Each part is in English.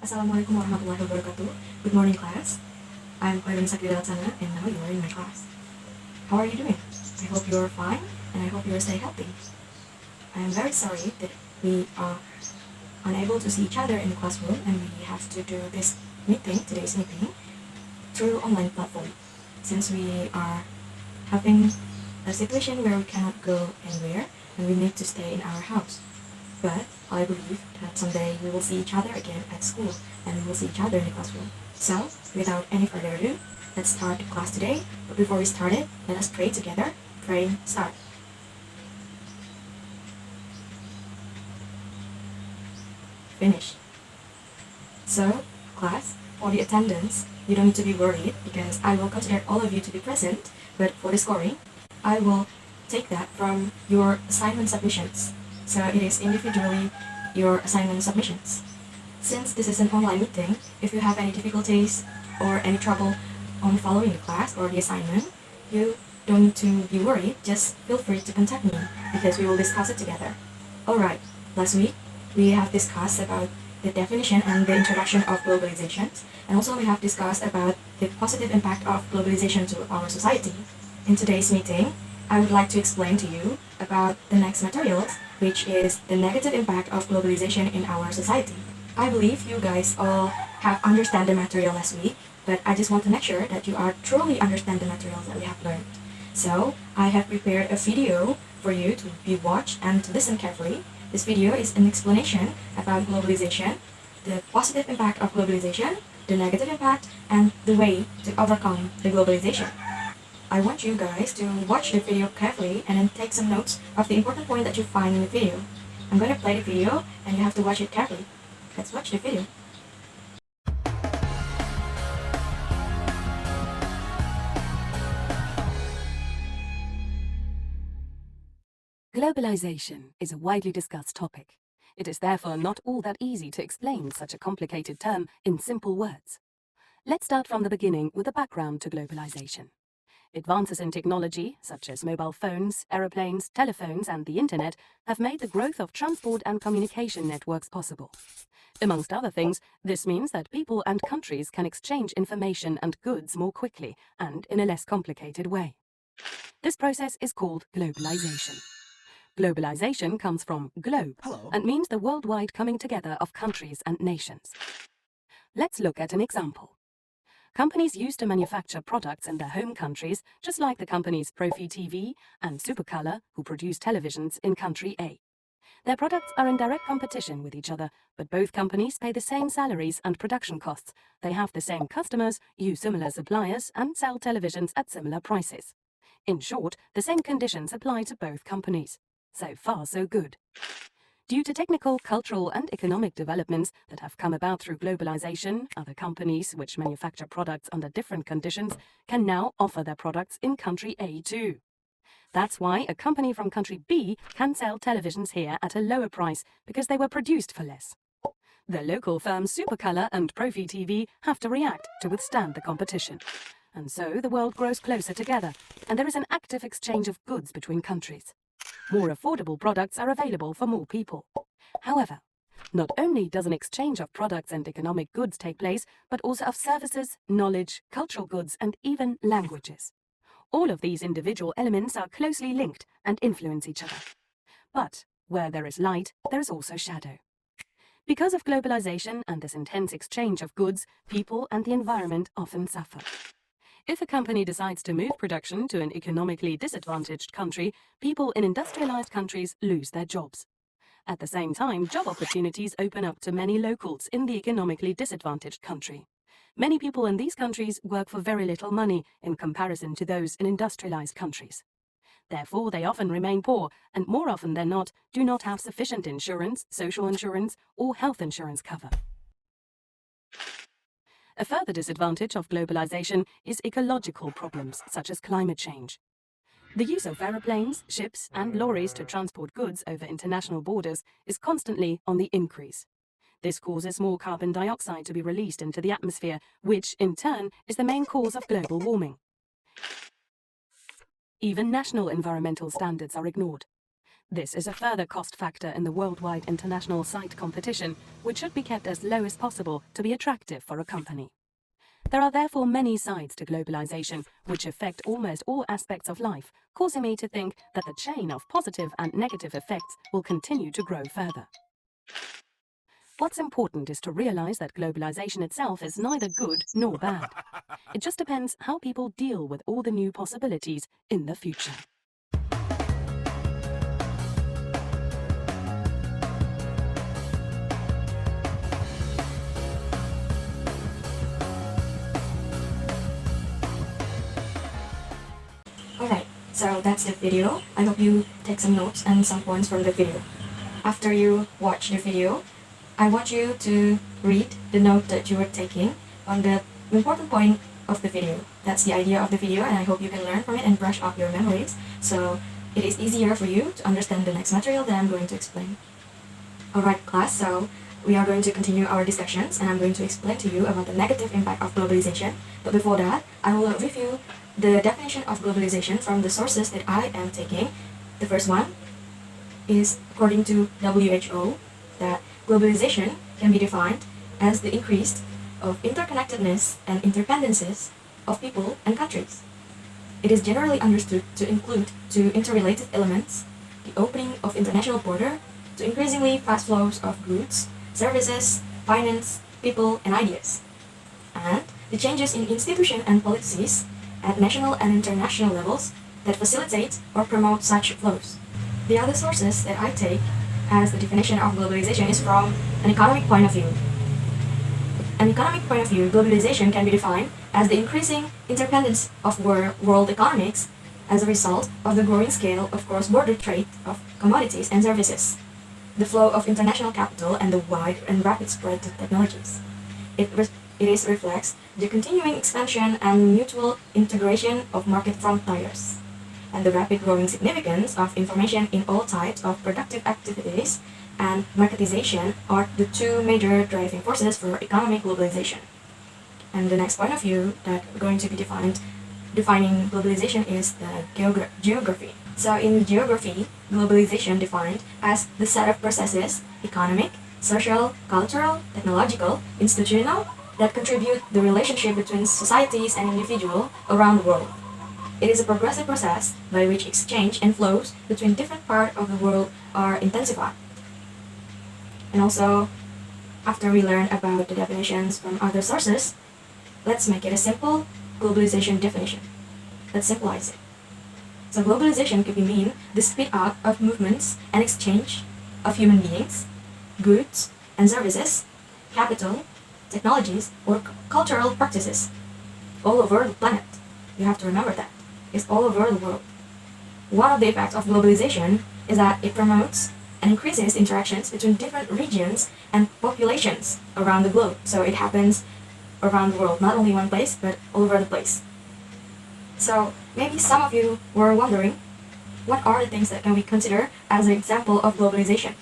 Assalamualaikum warahmatullahi wabarakatuh. Good morning, class. I'm Khoirunnisa Kridalaksana, and now you are in my class. How are you doing? I hope you're fine, and I hope you stay healthy. I am very sorry that we are unable to see each other in the classroom, and we have to do today's meeting, through online platform, since we are having a situation where we cannot go anywhere, and we need to stay in our house. But I believe that someday we will see each other again at school, and we will see each other in the classroom. So, without any further ado, let's start the class today. But before we start it, let us pray together. Praying start. Finish. So, class, for the attendance, you don't need to be worried because I will consider all of you to be present, but for the scoring, I will take that from your assignment submissions. So it is individually your assignment submissions. Since this is an online meeting, if you have any difficulties or any trouble on following the class or the assignment, you don't need to be worried, just feel free to contact me because we will discuss it together. Alright, last week we have discussed about the definition and the introduction of globalization, and also we have discussed about the positive impact of globalization to our society. In today's meeting, I would like to explain to you about the next materials, which is the negative impact of globalization in our society. I believe you guys all have understand the material last week, but I just want to make sure that you are truly understand the materials that we have learned. So, I have prepared a video for you to be watched and to listen carefully. This video is an explanation about globalization, the positive impact of globalization, the negative impact, and the way to overcome the globalization. I want you guys to watch the video carefully and then take some notes of the important point that you find in the video. I'm going to play the video and you have to watch it carefully. Let's watch the video. Globalization is a widely discussed topic. It is therefore not all that easy to explain such a complicated term in simple words. Let's start from the beginning with a background to globalization. Advances in technology, such as mobile phones, aeroplanes, telephones, and the internet, have made the growth of transport and communication networks possible. Amongst other things, this means that people and countries can exchange information and goods more quickly and in a less complicated way. This process is called globalization. Globalization comes from globe and means the worldwide coming together of countries and nations. Let's look at an example. Companies used to manufacture products in their home countries, just like the companies Profi TV and Supercolor, who produce televisions in country A. Their products are in direct competition with each other, but both companies pay the same salaries and production costs. They have the same customers, use similar suppliers, and sell televisions at similar prices. In short, the same conditions apply to both companies. So far, so good. Due to technical, cultural, and economic developments that have come about through globalization, other companies which manufacture products under different conditions can now offer their products in country A too. That's why a company from country B can sell televisions here at a lower price because they were produced for less. The local firms Supercolor and Profi TV have to react to withstand the competition. And so the world grows closer together, and there is an active exchange of goods between countries. More affordable products are available for more people. However, not only does an exchange of products and economic goods take place, but also of services, knowledge, cultural goods, and even languages. All of these individual elements are closely linked and influence each other. But where there is light, there is also shadow. Because of globalization and this intense exchange of goods, people and the environment often suffer. If a company decides to move production to an economically disadvantaged country, people in industrialized countries lose their jobs. At the same time, job opportunities open up to many locals in the economically disadvantaged country. Many people in these countries work for very little money in comparison to those in industrialized countries. Therefore, they often remain poor and more often than not do not have sufficient insurance, social insurance, or health insurance cover. A further disadvantage of globalization is ecological problems such as climate change. The use of aeroplanes, ships, and lorries to transport goods over international borders is constantly on the increase. This causes more carbon dioxide to be released into the atmosphere, which, in turn, is the main cause of global warming. Even national environmental standards are ignored. This is a further cost factor in the worldwide international site competition, which should be kept as low as possible to be attractive for a company. There are therefore many sides to globalization which affect almost all aspects of life, causing me to think that the chain of positive and negative effects will continue to grow further. What's important is to realize that globalization itself is neither good nor bad. It just depends how people deal with all the new possibilities in the future. Alright, so that's the video. I hope you take some notes and some points from the video. After you watch the video, I want you to read the note that you were taking on the important point of the video. That's the idea of the video, and I hope you can learn from it and brush up your memories, so it is easier for you to understand the next material that I'm going to explain. Alright class, so we are going to continue our discussions, and I'm going to explain to you about the negative impact of globalization. But before that, I will review the definition of globalization from the sources that I am taking. The first one is according to WHO, that globalization can be defined as the increase of interconnectedness and interdependencies of people and countries. It is generally understood to include two interrelated elements: the opening of international border to increasingly fast flows of goods, services, finance, people, and ideas, and the changes in institutions and policies at national and international levels that facilitate or promote such flows. The other sources that I take as the definition of globalization is from an economic point of view. An economic point of view, globalization can be defined as the increasing interdependence of world economics as a result of the growing scale of cross-border trade of commodities and services, the flow of international capital, and the wide and rapid spread of technologies. It reflects the continuing expansion and mutual integration of market frontiers, and the rapid growing significance of information in all types of productive activities and marketization are the two major driving forces for economic globalization. And the next point of view that we're going to be defining globalization is the geography. So in geography, globalization defined as the set of processes, economic, social, cultural, technological, institutional, that contribute the relationship between societies and individuals around the world. It is a progressive process by which exchange and flows between different parts of the world are intensified. And also, after we learn about the definitions from other sources, let's make it a simple globalization definition. Let's simplify it. So globalization could mean the speed up of movements and exchange of human beings, goods and services, capital, technologies, or cultural practices all over the planet. You have to remember that. It's all over the world. One of the effects of globalization is that it promotes and increases interactions between different regions and populations around the globe. So it happens around the world, not only one place, but all over the place. So maybe some of you were wondering, what are the things that can we consider as an example of globalization?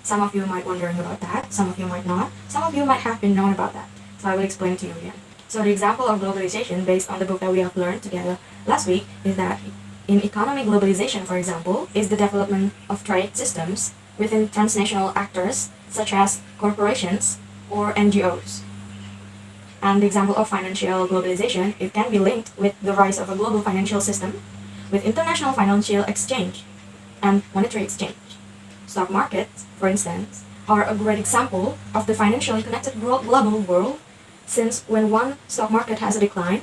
Some of you might be wondering about that, some of you might not, some of you might have been known about that. So I will explain it to you again. So the example of globalization based on the book that we have learned together last week is that in economic globalization, for example, is the development of trade systems within transnational actors such as corporations or NGOs. And the example of financial globalization, it can be linked with the rise of a global financial system with international financial exchange and monetary exchange. Stock markets, for instance, are a great example of the financially connected global world, since when one stock market has a decline,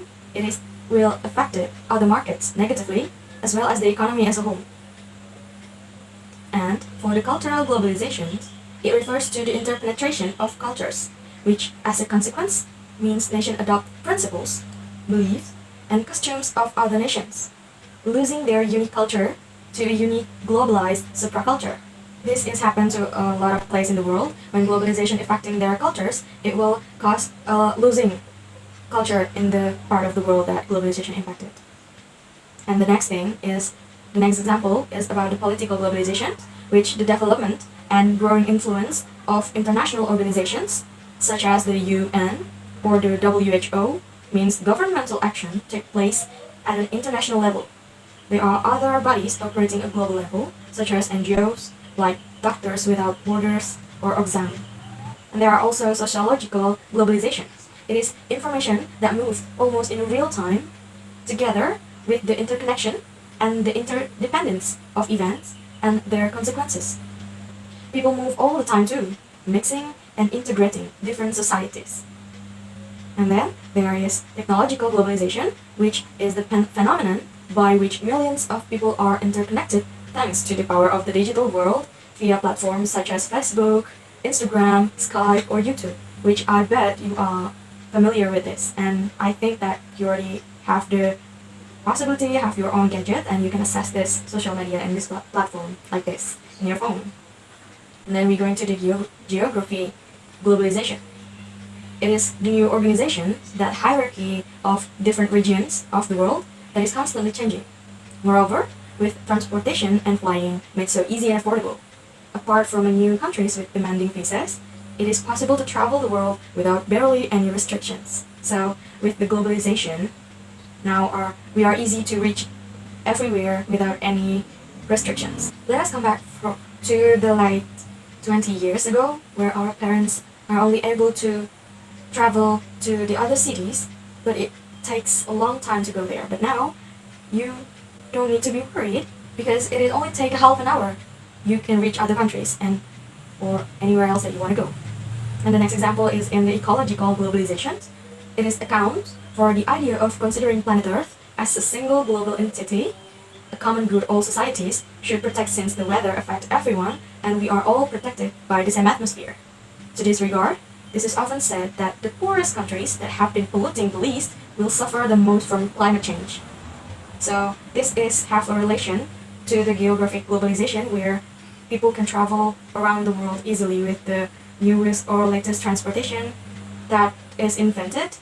will affect other markets negatively, as well as the economy as a whole. And for the cultural globalization, it refers to the interpenetration of cultures, which as a consequence means nations adopt principles, beliefs, and costumes of other nations, losing their unique culture to a unique globalized supraculture. This is happened to a lot of places in the world. When globalization affecting their cultures, it will cause losing culture in the part of the world that globalization impacted. And the next example is about the political globalization, which the development and growing influence of international organizations such as the UN or the WHO means governmental action take place at an international level. There are other bodies operating at global level, such as NGOs, like Doctors Without Borders or Oxfam. And there are also sociological globalizations. It is information that moves almost in real time together with the interconnection and the interdependence of events and their consequences. People move all the time too, mixing and integrating different societies. And then there is technological globalization, which is the phenomenon by which millions of people are interconnected thanks to the power of the digital world via platforms such as Facebook, Instagram, Skype, or YouTube, which I bet you are familiar with this. And I think that you already have the possibility, have your own gadget, and you can access this social media and this platform like this in your phone. And then we go into the geography globalization. It is the new organization, that hierarchy of different regions of the world that is constantly changing. Moreover, with transportation and flying made so easy and affordable, apart from new countries with demanding visas, it is possible to travel the world without barely any restrictions. So, with the globalization, now we are easy to reach everywhere without any restrictions. Let us come back to the late 20 years ago, where our parents are only able to travel to the other cities, but it takes a long time to go there. But now, you don't need to be worried because it only take half an hour. You can reach other countries or anywhere else that you want to go. And the next example is in the ecological globalization. It is account for the idea of considering planet Earth as a single global entity, a common good all societies should protect since the weather affects everyone and we are all protected by the same atmosphere. To this regard, this is often said that the poorest countries that have been polluting the least will suffer the most from climate change. So this have a relation to the geographic globalization, where people can travel around the world easily with the newest or latest transportation that is invented.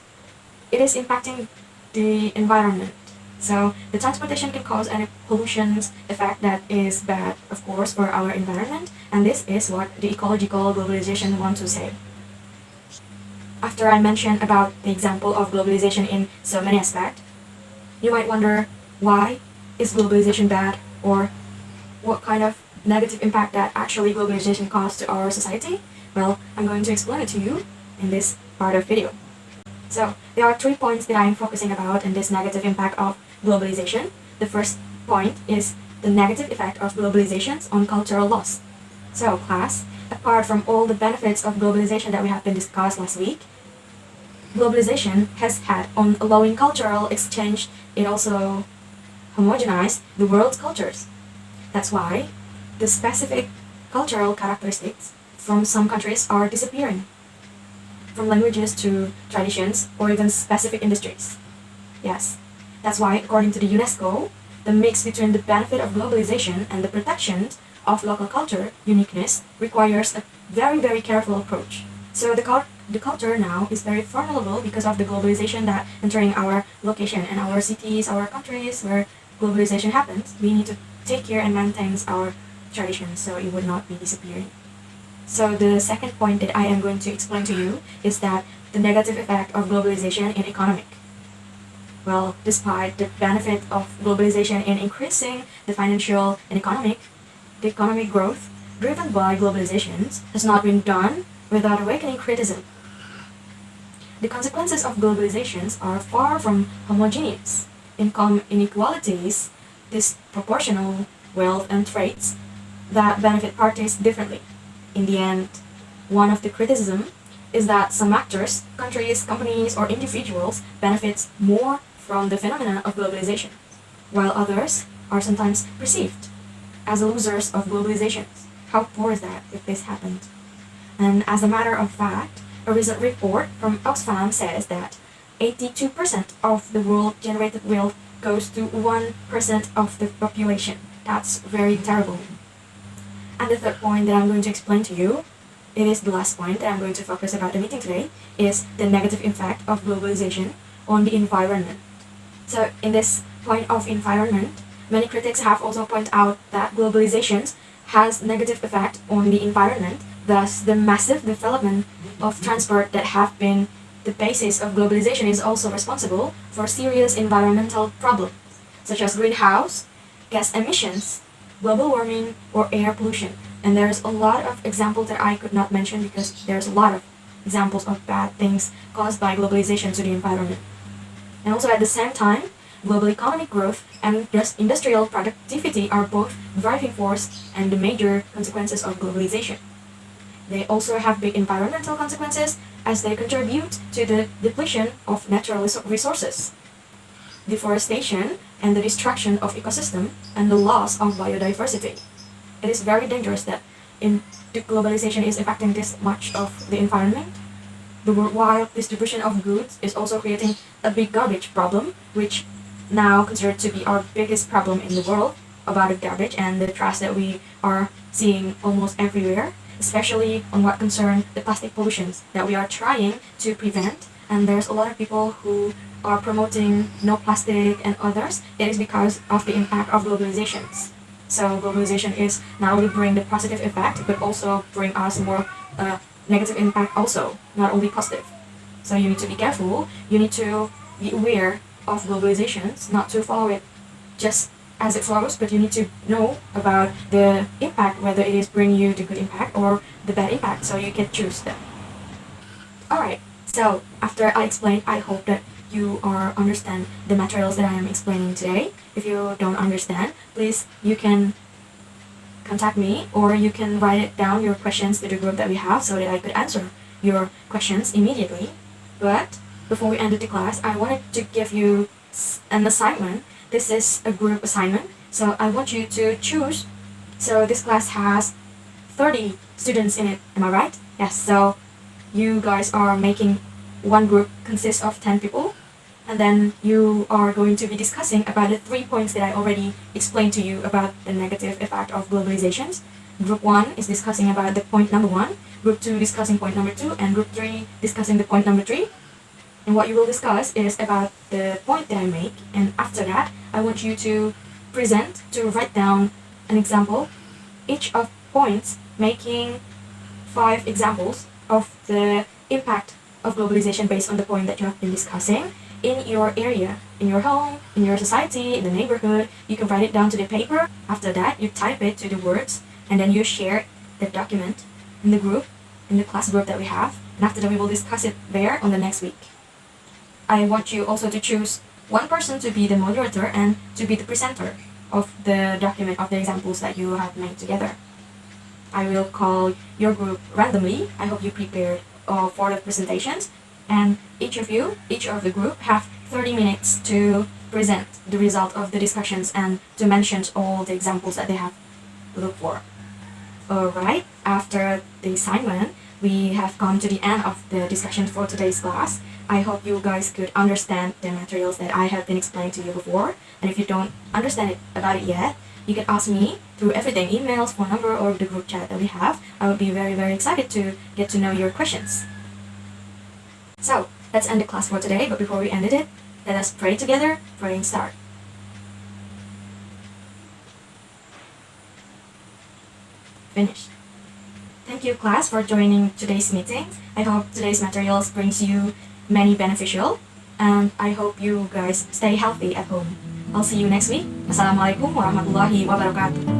It is impacting the environment. So the transportation can cause a pollution effect that is bad, of course, for our environment, and this is what the ecological globalization wants to say. After I mentioned about the example of globalization in so many aspects, you might wonder, why is globalization bad, or what kind of negative impact that actually globalization causes to our society? Well, I'm going to explain it to you in this part of video. So, there are 3 points that I'm focusing about in this negative impact of globalization. The first point is the negative effect of globalization on cultural loss. So, class, apart from all the benefits of globalization that we have been discussed last week, globalization has had on allowing cultural exchange. It also homogenized the world's cultures. That's why the specific cultural characteristics from some countries are disappearing, from languages to traditions or even specific industries. Yes, that's why, according to the UNESCO, the mix between the benefit of globalization and the protection of local culture uniqueness requires a very, very careful approach. So the culture now is very vulnerable because of the globalization that entering our location and our cities, our countries where globalization happens. We need to take care and maintain our traditions so it would not be disappearing. So the second point that I am going to explain to you is that the negative effect of globalization in economic. Well, despite the benefit of globalization in increasing the financial and the economic growth driven by globalization has not been done without awakening criticism. The consequences of globalizations are far from homogeneous. Income inequalities, disproportional wealth and traits that benefit parties differently. In the end, one of the criticism is that some actors, countries, companies, or individuals benefit more from the phenomenon of globalization, while others are sometimes perceived as losers of globalization. How poor is that if this happened? And as a matter of fact, a recent report from Oxfam says that 82% of the world-generated wealth goes to 1% of the population. That's very terrible. And the third point that I'm going to explain to you, it is the last point that I'm going to focus about the meeting today, is the negative impact of globalization on the environment. So in this point of environment, many critics have also pointed out that globalization has negative effect on the environment. Thus, the massive development of transport that have been the basis of globalization is also responsible for serious environmental problems, such as greenhouse gas emissions global warming or air pollution. And there's a lot of examples that I could not mention because there's a lot of examples of bad things caused by globalization to the environment. And also at the same time, global economic growth and industrial productivity are both driving force and the major consequences of globalization. They also have big environmental consequences as they contribute to the depletion of natural resources, deforestation, and the destruction of ecosystem and the loss of biodiversity. It is very dangerous that the globalization is affecting this much of the environment. The worldwide distribution of goods is also creating a big garbage problem, which now considered to be our biggest problem in the world about the garbage and the trash that we are seeing almost everywhere, especially on what concern the plastic pollutions that we are trying to prevent. And there's a lot of people who are promoting no plastic and others. It is because of the impact of globalizations. So globalization is not only bring the positive effect, but also bring us more negative impact also, not only positive. So you need to be careful. You need to be aware of globalizations, not to follow it just as it flows, but you need to know about the impact, whether it is bringing you the good impact or the bad impact, so you can choose them. Alright, so after I explained, I hope that you understand the materials that I am explaining today. If you don't understand, please, you can contact me or you can write it down your questions to the group that we have so that I could answer your questions immediately. But before we ended the class, I wanted to give you an assignment. This is a group assignment, so I want you to choose. So this class has 30 students in it, am I right? Yes, so you guys are making one group consists of 10 people, and then you are going to be discussing about the 3 points that I already explained to you about the negative effect of globalizations. Group 1 is discussing about the point number 1, Group 2 discussing point number 2, and Group 3 discussing the point number 3. And what you will discuss is about the point that I make, and after that, I want you to write down an example, each of points making 5 examples of the impact of globalization based on the point that you have been discussing in your area, in your home, in your society, in the neighborhood. You can write it down to the paper. After that, you type it to the words, and then you share the document in the group, in the class group that we have. And after that, we will discuss it there on the next week. I want you also to choose one person to be the moderator and to be the presenter of the document of the examples that you have made together. I will call your group randomly. I hope you prepared for the presentations, and each of the group have 30 minutes to present the result of the discussions and to mention all the examples that they have looked for. Alright, after the assignment, we have come to the end of the discussion for today's class. I hope you guys could understand the materials that I have been explaining to you before. And if you don't understand about it yet, you can ask me through everything, emails, phone number, or the group chat that we have. I would be very, very excited to get to know your questions. So, let's end the class for today, but before we ended it, let us pray together. Praying start. Finished. Thank you, class, for joining today's meeting. I hope today's materials brings you many beneficial, and I hope you guys stay healthy at home. I'll see you next week. Assalamualaikum warahmatullahi wabarakatuh.